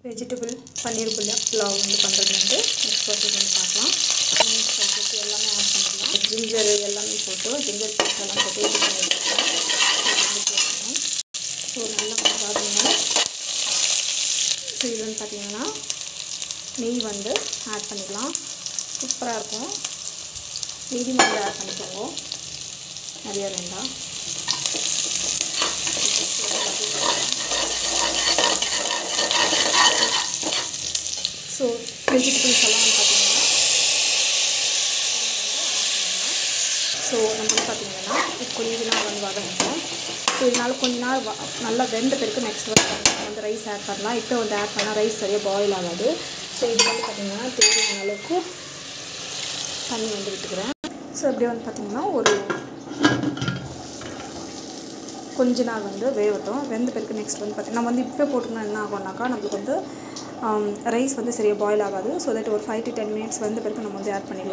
Vegetable பன்னீர் புலாவ் வந்து பண்ணுறது வந்து நெக்ஸ்ட் ப்ராசஸ் வந்து பார்க்கலாம். போட்டு எல்லாமே ஆட் பண்ணிக்கலாம். ஜிஞ்சர் எல்லாமே போட்டு ஜிஞ்சர் பேஸ்ட் எல்லாம் போட்டு இது பண்ணி வச்சுருக்கோம். ஸோ நல்லா பார்த்தீங்கன்னா ஸோ இது வந்து பார்த்திங்கன்னா நெய் வந்து ஆட் பண்ணிக்கலாம். சூப்பராக இருக்கும். மீடியம் வந்து ஆட் பண்ணிக்கோங்க, நிறையா வேண்டாம். ஸோ வெஜிடபிள்ஸ் எல்லாம் வந்து பார்த்திங்கன்னா ஸோ நம்ம வந்து பார்த்திங்கன்னா இப்போ கொஞ்ச நாள் வந்து வதங்கிட்டோம். ஸோ இதனால் கொஞ்ச நாள் நல்லா வெந்த பிறகு நெக்ஸ்ட் வந்து ரைஸ் ஆட் பண்ணலாம். இப்போ வந்து ஆட் பண்ணால் ரைஸ் சரியாக பாயில் ஆகாது. ஸோ இது வந்து பார்த்திங்கன்னா தேவையான அளவுக்கு தண்ணி வந்து விட்டுக்கிறேன். ஸோ இப்படி வந்து பார்த்திங்கன்னா ஒரு கொஞ்ச நாள் வந்து வேகட்டும். வெந்த பிறகு நெக்ஸ்ட் வந்து பார்த்திங்கன்னா நம்ம வந்து இப்போ போட்டோம்னா என்ன ஆகும்னாக்கா நம்மளுக்கு வந்து ரைஸ் வந்து சரியாக பாயில் ஆகாது. ஸோ தட் ஒரு 5 to 10 minutes வந்து பிறகு நம்ம வந்து ஆட் பண்ணிடலாம்.